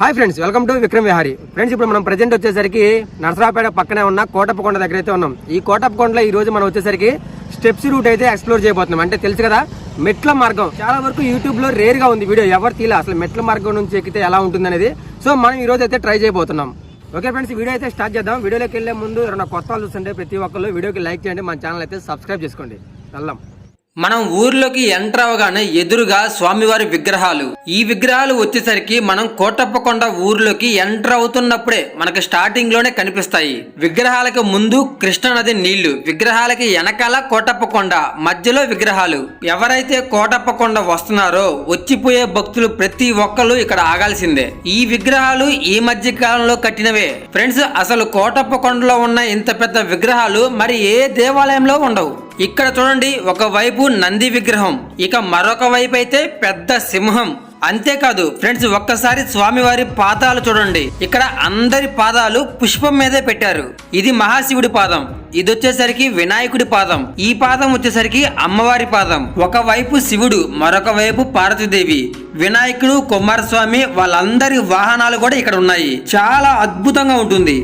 Hi friends, welcome to Vikram Vihari. Friends, ఇప్పుడు మనం present వచ్చేసరికి నరసరావుపేట పక్కనే ఉన్న కోటప్పకొండ దగ్గర అయితే ఉన్నాం. ఈ కోటప్పకొండలో ఈ రోజు మనం వచ్చేసరికి స్టెప్స్ రూట్ అయితే ఎక్స్ప్లోర్ చేయబోతున్నాం. అంటే తెలుసు కదా, మెట్ల మార్గం. చాలా వరకు యూట్యూబ్ లో రేర్ గా ఉంది వీడియో, ఎవరు తీలా అసలు మెట్ల మార్గం నుంచి ఎక్కితే ఎలా ఉంటుంది అనేది. సో మనం ఈ రోజు అయితే ట్రై చేయబోతున్నాం. ఓకే ఫ్రెండ్స్, వీడియో అయితే స్టార్ట్ చేద్దాం. వీడియోలోకి వెళ్లే ముందు ఎవరైనా కొత్త వాళ్ళు చూస్తుంటే ప్రతి ఒక్కరు వీడియోకి లైక్ చేయండి, మన ఛానల్ అయితే సబ్స్క్రైబ్ చేసుకోండి. వెళ్దాం. మనం ఊర్లోకి ఎంటర్ అవగానే ఎదురుగా స్వామివారి విగ్రహాలు. ఈ విగ్రహాలు వచ్చేసరికి మనం కోటప్పకొండ ఊర్లోకి ఎంటర్ అవుతున్నప్పుడే మనకి స్టార్టింగ్ లోనే కనిపిస్తాయి. విగ్రహాలకు ముందు కృష్ణానది నీళ్లు, విగ్రహాలకి వెనకాల కోటప్పకొండ, మధ్యలో విగ్రహాలు. ఎవరైతే కోటప్పకొండ వస్తున్నారో వచ్చిపోయే భక్తులు ప్రతి ఒక్కరు ఇక్కడ ఆగాల్సిందే. ఈ విగ్రహాలు ఈ మధ్య కాలంలో కట్టినవే ఫ్రెండ్స్. అసలు కోటప్పకొండలో ఉన్న ఇంత పెద్ద విగ్రహాలు మరి ఏ దేవాలయంలో ఉండవు. ఇక్కడ చూడండి, ఒక వైపు నంది విగ్రహం, ఇక మరొక వైపు అయితే పెద్ద సింహం. అంతేకాదు ఫ్రెండ్స్, ఒక్కసారి స్వామివారి పాదాలు చూడండి. ఇక్కడ అందరి పాదాలు పుష్పం మీదే పెట్టారు. ఇది మహాశివుడి పాదం, ఇది వచ్చేసరికి వినాయకుడి పాదం, ఈ పాదం వచ్చేసరికి అమ్మవారి పాదం. ఒకవైపు శివుడు, మరొక వైపు పార్వతీదేవి, వినాయకుడు, కుమారస్వామి వాళ్ళందరి వాహనాలు కూడా ఇక్కడ ఉన్నాయి. చాలా అద్భుతంగా ఉంటుంది.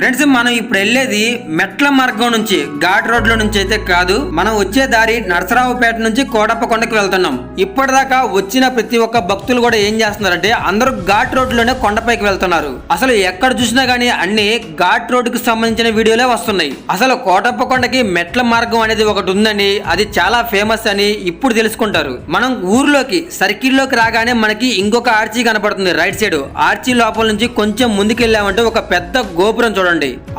ఫ్రెండ్స్, మనం ఇప్పుడు వెళ్ళేది మెట్ల మార్గం నుంచి, ఘాట్ రోడ్ లో నుంచి అయితే కాదు. మనం వచ్చే దారి నరసరావుపేట నుంచి కోటప్పకొండకి వెళ్తున్నాం. ఇప్పటిదాకా వచ్చిన ప్రతి ఒక్క భక్తులు కూడా ఏం చేస్తున్నారంటే అందరూ ఘాట్ రోడ్ లోనే కొండపైకి వెళ్తున్నారు. అసలు ఎక్కడ చూసినా గానీ అన్ని ఘాట్ రోడ్ కు సంబంధించిన వీడియోలే వస్తున్నాయి. అసలు కోటప్పకొండకి మెట్ల మార్గం అనేది ఒకటి ఉందని, అది చాలా ఫేమస్ అని ఇప్పుడు తెలుసుకుంటారు. మనం ఊర్లోకి సర్కిల్లోకి రాగానే మనకి ఇంకొక ఆర్చీ కనపడుతుంది రైట్ సైడ్. ఆర్చీ లోపల నుంచి కొంచెం ముందుకెళ్ళామంటే ఒక పెద్ద గోపురం చూడండి.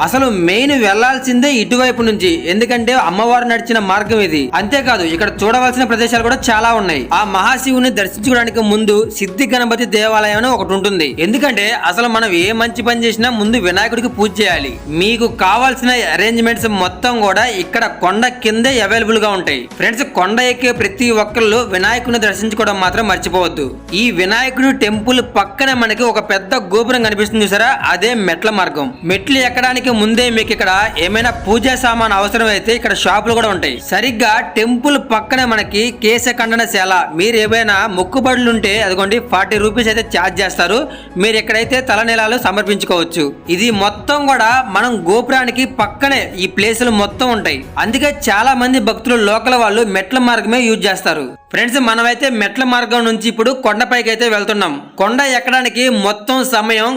అసలు మెయిన్ వెళ్లాల్సిందే ఇటువైపు నుంచి, ఎందుకంటే అమ్మవారు నడిచిన మార్గం ఇది. అంతేకాదు ఇక్కడ చూడవలసిన ప్రదేశాలు కూడా చాలా ఉన్నాయి. ఆ మహాశివుని దర్శించుకోవడానికి ముందు సిద్ధి గణపతి దేవాలయం అని ఒకటి ఉంటుంది. ఎందుకంటే అసలు మనం ఏ మంచి పని చేసినా ముందు వినాయకుడికి పూజ చేయాలి. మీకు కావాల్సిన అరేంజ్మెంట్స్ మొత్తం కూడా ఇక్కడ కొండ కిందే అవైలబుల్ గా ఉంటాయి. ఫ్రెండ్స్, కొండ ఎక్కే ప్రతి ఒక్కళ్ళు వినాయకుడిని దర్శించుకోవడం మాత్రం మర్చిపోవద్దు. ఈ వినాయకుడి టెంపుల్ పక్కనే మనకి ఒక పెద్ద గోపురం కనిపిస్తుంది చూసారా, అదే మెట్ల మార్గం. మెట్లు ఎక్కడానికి ముందే మీకు ఇక్కడ ఏమైనా పూజా సామాన్ అవసరం అయితే ఇక్కడ షాపులు కూడా ఉంటాయి. సరిగ్గా టెంపుల్ పక్కనే మనకి కేశఖండనశాల. మీరు ఏమైనా మొక్కుబడులు ఉంటే అదిగోండి 40 రూపీస్ అయితే ఛార్జ్ చేస్తారు. మీరు ఎక్కడైతే తలనీలాలు సమర్పించుకోవచ్చు. ఇది మొత్తం కూడా మనం గోపురానికి పక్కనే ఈ ప్లేసులు మొత్తం ఉంటాయి. అందుకే చాలా మంది భక్తులు లోకల్ వాళ్ళు మెట్ల మార్గమే యూజ్ చేస్తారు. ఫ్రెండ్స్, మనమైతే మెట్ల మార్గం నుంచి ఇప్పుడు కొండపైకి అయితే వెళ్తున్నాం. కొండ ఎక్కడానికి మొత్తం సమయం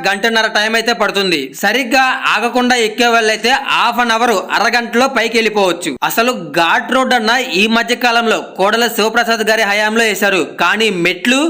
గంటన్నర టైం అయితే పడుతుంది. సరిగ్గా ఆగకుండా ఎక్కే వాళ్ళైతే హాఫ్ అన్ అవర్, అరగంటలో పైకి వెళ్ళిపోవచ్చు. అసలు ఘాట్ రోడ్ అన్న ఈ మధ్య కాలంలో కోడల శివప్రసాద్ గారి హయాంలో వేశారు, కానీ మెట్లు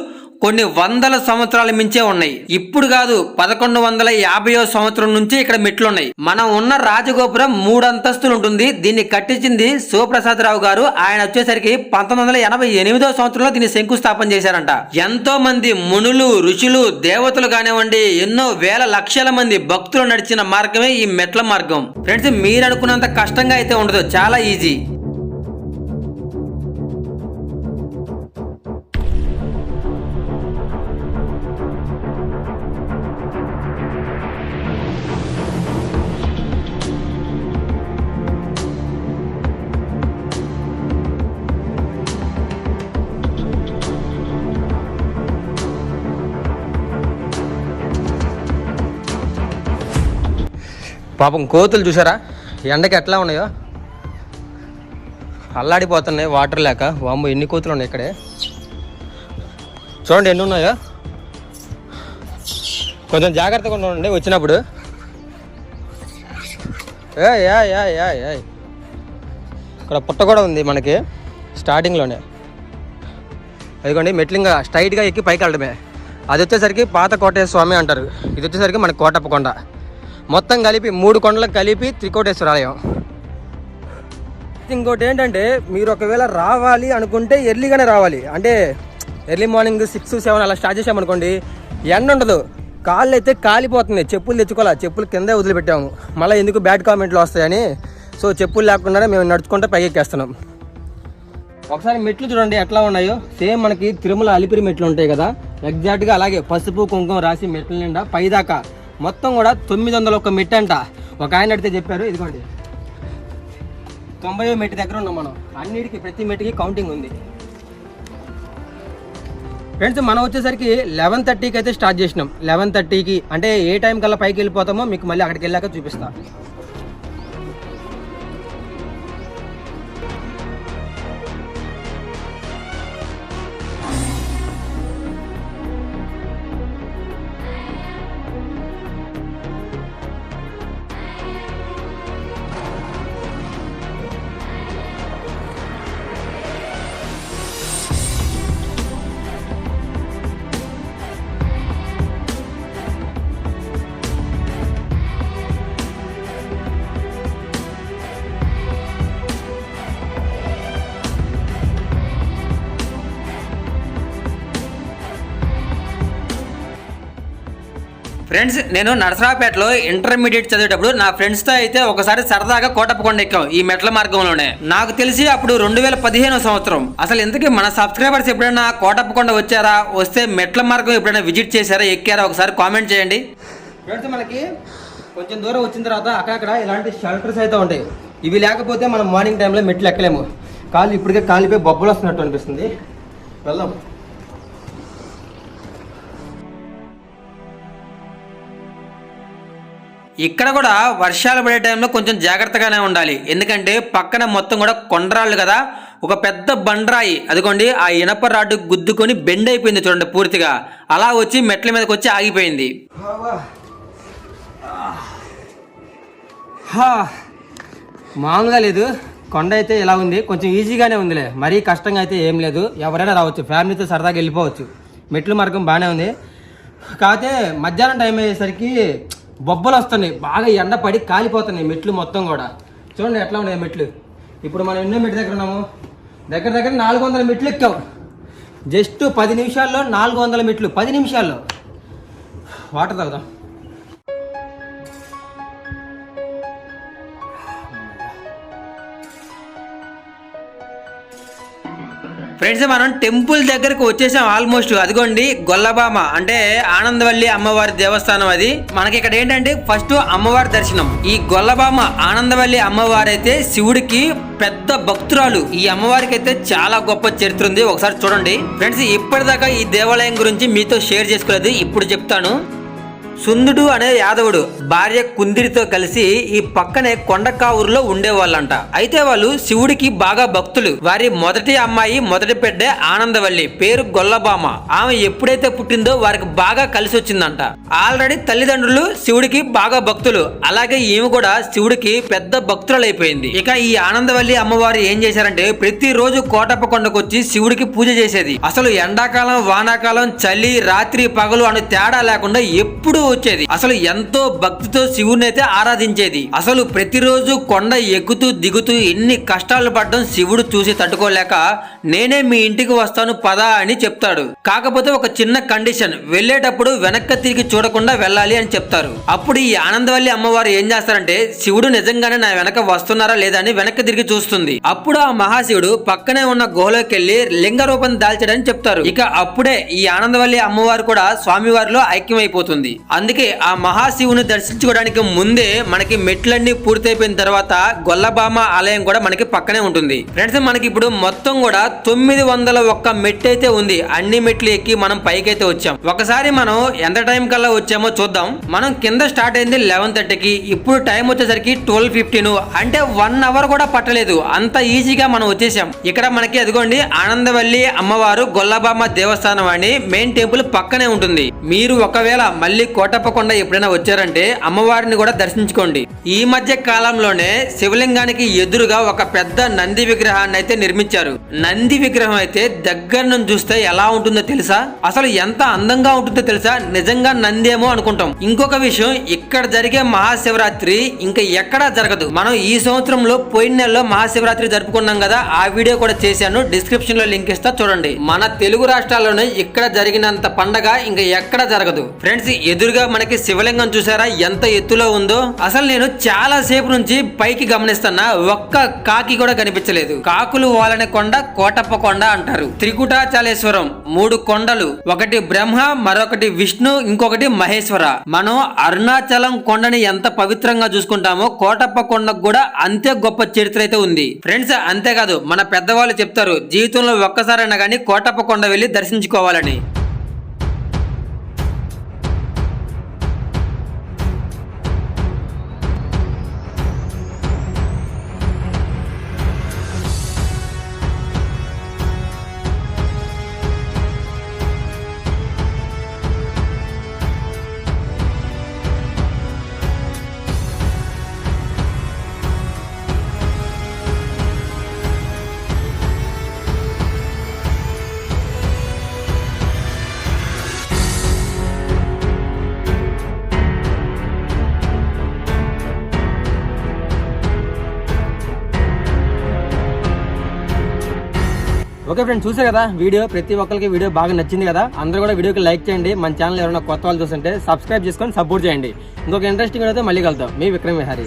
కొన్ని వందల సంవత్సరాల మించే ఉన్నాయి. ఇప్పుడు కాదు, 1150వ సంవత్సరం నుంచి ఇక్కడ మెట్లు ఉన్నాయి. మనం ఉన్న రాజగోపురం 3 అంతస్తులు ఉంటుంది. దీన్ని కట్టించింది శివప్రసాదరావు గారు. ఆయన వచ్చేసరికి 1988వ సంవత్సరంలో దీన్ని శంకుస్థాపన చేశారంట. ఎంతో మంది మునులు, ఋషులు, దేవతలు కానివ్వండి, ఎన్నో వేల లక్షల మంది భక్తులు నడిచిన మార్గమే ఈ మెట్ల మార్గం. ఫ్రెండ్స్, మీరు అనుకున్నంత కష్టంగా అయితే ఉండదు, చాలా ఈజీ. పాపం కోతులు చూసారా ఎండకి ఎట్లా ఉన్నాయో, అల్లాడిపోతున్నాయి వాటర్ లేక. వామ్మో, ఎన్ని కోతులు ఉన్నాయి ఇక్కడే, చూడండి ఎన్ని ఉన్నాయో. కొంచెం జాగ్రత్తగా ఉండండి వచ్చినప్పుడు. ఇక్కడ పుట్ట కూడా ఉంది మనకి స్టార్టింగ్లోనే. అదిగోండి మెట్లు ఇంకా స్ట్రైట్గా ఎక్కి పైకి వెళ్ళడమే. అది వచ్చేసరికి పాత కోటేశ్వర స్వామి అంటారు. ఇది వచ్చేసరికి మనకి కోటప్ప కొండ. మొత్తం కలిపి 3 కొండలకు కలిపి త్రికోటేశ్వర ఆలయం. ఇంకోటి ఏంటంటే, మీరు ఒకవేళ రావాలి అనుకుంటే ఎర్లీగానే రావాలి. అంటే ఎర్లీ మార్నింగ్ 6, 7 అలా స్టార్ట్ చేసామనుకోండి, ఎండ ఉండదు. కాళ్ళు అయితే కాలిపోతుంది. చెప్పులు తెచ్చుకోవాలి, చెప్పులు కిందే వదిలిపెట్టాము. మళ్ళీ ఎందుకు బ్యాడ్ కామెంట్లు వస్తాయని సో చెప్పులు లేకుండానే మేము నడుచుకుంటే పైకి ఎక్కేస్తున్నాం. ఒకసారి మెట్లు చూడండి ఎట్లా ఉన్నాయో. సేమ్ మనకి తిరుమల అలిపిరి మెట్లు ఉంటాయి కదా, ఎగ్జాక్ట్గా అలాగే పసుపు కుంకుమ రాసి మెట్ల నిండా పైదాకా మొత్తం కూడా 901 మెట్టు అంట. ఒక ఆయన అడిగితే చెప్పారు. ఇదిగోండి 90వ మెట్టు దగ్గర ఉన్నాం మనం. అన్నిటికీ ప్రతి మెట్టుకి కౌంటింగ్ ఉంది. ఫ్రెండ్స్, మనం వచ్చేసరికి 11:30కి అయితే స్టార్ట్ చేసినాం. 11:30కి అంటే ఏ టైం కల్లా పైకి వెళ్ళిపోతామో మీకు మళ్ళీ అక్కడికి వెళ్ళాక చూపిస్తా. ఫ్రెండ్స్, నేను నరసరావుపేటలో ఇంటర్మీడియట్ చదివేటప్పుడు నా ఫ్రెండ్స్తో అయితే ఒకసారి సరదాగా కోటప్ప కొండ ఎక్కాం ఈ మెట్ల మార్గంలోనే. నాకు తెలిసి అప్పుడు 2015వ సంవత్సరం. అసలు ఇంతకీ మన సబ్స్క్రైబర్స్ ఎప్పుడైనా కోటప్ప కొండ వచ్చారా, వస్తే మెట్ల మార్గం ఎప్పుడైనా విజిట్ చేశారా, ఎక్కారా, ఒకసారి కామెంట్ చేయండి. ఫ్రెండ్స్, మనకి కొంచెం దూరం వచ్చిన తర్వాత అక్కడక్కడ ఇలాంటి షెల్టర్స్ అయితే ఉంటాయి. ఇవి లేకపోతే మనం మార్నింగ్ టైంలో మెట్లు ఎక్కలేము. కాళ్ళు ఇప్పటికే కాలిపోయి బొబ్బలు వస్తున్నట్టు అనిపిస్తుంది. వెళ్దాం. ఇక్కడ కూడా వర్షాలు పడే టైంలో కొంచెం జాగ్రత్తగానే ఉండాలి. ఎందుకంటే పక్కన మొత్తం కూడా కొండరాళ్ళు కదా. ఒక పెద్ద బండరాయి అదిగోండి, ఆ ఇనప రాడ్డు గుద్దుకొని బెండ్ అయిపోయింది చూడండి పూర్తిగా. అలా వచ్చి మెట్ల మీదకి వచ్చి ఆగిపోయింది. మామూలుగా లేదు, కొండ అయితే ఇలా ఉంది. కొంచెం ఈజీగానే ఉందిలే, మరీ కష్టంగా అయితే ఏం లేదు. ఎవరైనా రావచ్చు, ఫ్యామిలీతో సరదాగా వెళ్ళిపోవచ్చు. మెట్ల మార్గం బాగానే ఉంది. కాకపోతే మధ్యాహ్నం టైం అయ్యేసరికి బొబ్బలు వస్తున్నాయి, బాగా ఎండ పడి కాలిపోతున్నాయి మెట్లు మొత్తం కూడా. చూడండి ఎట్లా ఉన్నాయి మెట్లు. ఇప్పుడు మనం ఎన్నో మెట్టు దగ్గర ఉన్నాము, దగ్గర 400 మెట్లు ఎక్కాం. జస్ట్ 10 నిమిషాల్లో 400 మెట్లు, 10 నిమిషాల్లో. వాటర్ తాగుదాం. ఫ్రెండ్స్, మనం టెంపుల్ దగ్గరకు వచ్చేసాం ఆల్మోస్ట్. అదిగోండి గొల్లబామ అంటే ఆనందవల్లి అమ్మవారి దేవస్థానం. అది మనకి ఇక్కడ ఏంటంటే ఫస్ట్ అమ్మవారి దర్శనం. ఈ గొల్లబామ ఆనందవల్లి అమ్మవారి అయితే శివుడికి పెద్ద భక్తురాలు. ఈ అమ్మవారికి అయితే చాలా గొప్ప చరిత్ర ఉంది, ఒకసారి చూడండి. ఫ్రెండ్స్, ఇప్పటిదాకా ఈ దేవాలయం గురించి మీతో షేర్ చేసుకోలేదు, ఇప్పుడు చెప్తాను. సుందుడు అనే యాదవుడు భార్య కుందిరితో కలిసి ఈ పక్కనే కొండకావూరులో ఉండేవాళ్ళంట. అయితే వాళ్ళు శివుడికి బాగా భక్తులు. వారి మొదటి అమ్మాయి మొదటి పెద్దే ఆనందవల్లి, పేరు గొల్లబామ. ఆమె ఎప్పుడైతే పుట్టిందో వారికి బాగా కలిసి వచ్చిందంట. ఆల్రెడీ తల్లిదండ్రులు శివుడికి బాగా భక్తులు, అలాగే ఈమె కూడా శివుడికి పెద్ద భక్తులైపోయింది. ఇక ఈ ఆనందవల్లి అమ్మవారు ఏం చేశారంటే ప్రతిరోజు కోటప్ప కొండకు వచ్చి శివుడికి పూజ చేసేది. అసలు ఎండాకాలం వానాకాలం చలి రాత్రి పగలు అని తేడా లేకుండా ఎప్పుడూ వచ్చేది. అసలు ఎంతో భక్తితో శివుడిని అయితే ఆరాధించేది. అసలు ప్రతిరోజు కొండ ఎక్కుతూ దిగుతూ ఎన్ని కష్టాలు పడడం శివుడు చూసి తట్టుకోలేక నేనే మీ ఇంటికి వస్తాను పదా అని చెప్తాడు. కాకపోతే ఒక చిన్న కండిషన్, వెళ్ళేటప్పుడు వెనక్కి తిరిగి చూడకుండా వెళ్ళాలి అని చెప్తారు. అప్పుడు ఈ ఆనందవల్లి అమ్మవారు ఏం చేస్తారంటే శివుడు నిజంగానే నా వెనక వస్తున్నారా లేదా అని వెనక్కి తిరిగి చూస్తుంది. అప్పుడు ఆ మహాశివుడు పక్కనే ఉన్న గుహలోకి వెళ్లి లింగ రూపం దాల్చడని చెప్తారు. ఇక అప్పుడే ఈ ఆనందవల్లి అమ్మవారు కూడా స్వామివారిలో ఐక్యమైపోతుంది. అందుకే ఆ మహాశివుని దర్శించుకోవడానికి ముందే మనకి మెట్లన్నీ పూర్తయిపోయిన తర్వాత గొల్లబామ ఆలయం కూడా మనకి పక్కనే ఉంటుంది. ఫ్రెండ్స్, మనకి ఇప్పుడు మొత్తం కూడా 901 మెట్టు అయితే ఉంది. అన్ని మెట్లు ఎక్కి మనం పైకైతే వచ్చాం. ఒకసారి మనం ఎంత టైం కల్లా వచ్చామో చూద్దాం. మనం కింద స్టార్ట్ అయింది 11:30కి, ఇప్పుడు టైం వచ్చేసరికి 12:15, అంటే 1 అవర్ కూడా పట్టలేదు. అంత ఈజీగా మనం వచ్చేసాం. ఇక్కడ మనకి అదిగోండి ఆనందవల్లి అమ్మవారు గొల్లబామ దేవస్థానం అని మెయిన్ టెంపుల్ పక్కనే ఉంటుంది. మీరు ఒకవేళ మళ్ళీ కోటప్ప కొండ ఎప్పుడైనా వచ్చారంటే అమ్మవారిని కూడా దర్శించుకోండి. ఈ మధ్య కాలంలోనే శివలింగానికి ఎదురుగా ఒక పెద్ద నంది విగ్రహాన్ని అయితే నిర్మించారు. నంది విగ్రహం అయితే దగ్గర నుంచి చూస్తే ఎలా ఉంటుందో తెలుసా? అసలు ఎంత అందంగా ఉంటుందో తెలుసా? నిజంగా నందేమో అనుకుంటాం. ఇంకొక విషయం, ఇక్కడ జరిగే మహాశివరాత్రి ఇంకా ఎక్కడా జరగదు. మనం ఈ సంవత్సరంలో పోయిన నెలలో మహాశివరాత్రి జరుపుకున్నాం కదా, ఆ వీడియో కూడా చేశాను, డిస్క్రిప్షన్ లో లింక్ ఇస్తా చూడండి. మన తెలుగు రాష్ట్రాల్లోనే ఇక్కడ జరిగినంత పండగ ఇంకా ఎక్కడ జరగదు. ఫ్రెండ్స్, ఎదురుగా మనకి శివలింగం చూసారా ఎంత ఎత్తులో ఉందో? అసలు నేను చాలా సేపు నుంచి పైకి గమనిస్తున్నా, ఒక్క కాకి కూడా కనిపించలేదు. కాకులు వాలనే కొండ కోటప్ప కొండ అంటారు. త్రికుటాచలేశ్వరం 3 కొండలు, ఒకటి బ్రహ్మ, మరొకటి విష్ణు, ఇంకొకటి మహేశ్వర. మనం అరుణాచలం కొండని ఎంత పవిత్రంగా చూసుకుంటామో కోటప్ప కొండకు కూడా అంతే గొప్ప చరిత్ర అయితే ఉంది. ఫ్రెండ్స్, అంతేకాదు మన పెద్దవాళ్ళు చెప్తారు జీవితంలో ఒక్కసారైనా కానీ కోటప్ప కొండ వెళ్ళి దర్శించుకోవాలని. ఓకే ఫ్రెండ్స్, చూసే కదా వీడియో. ప్రతి ఒక్కరికి వీడియో బాగా నచ్చింది కదా. అందరూ కూడా వీడియోకి లైక్ చేయండి. మన ఛానల్ ఎవరైనా కొత్త వాళ్ళు చూస్తుంటే సబ్స్క్రైబ్ చేసుకొని సపోర్ట్ చేయండి. ఇంకొక ఇంట్రెస్టింగ్ అయితే మళ్ళీ కలుద్దాం. మీ విక్రమ్ విహారీ.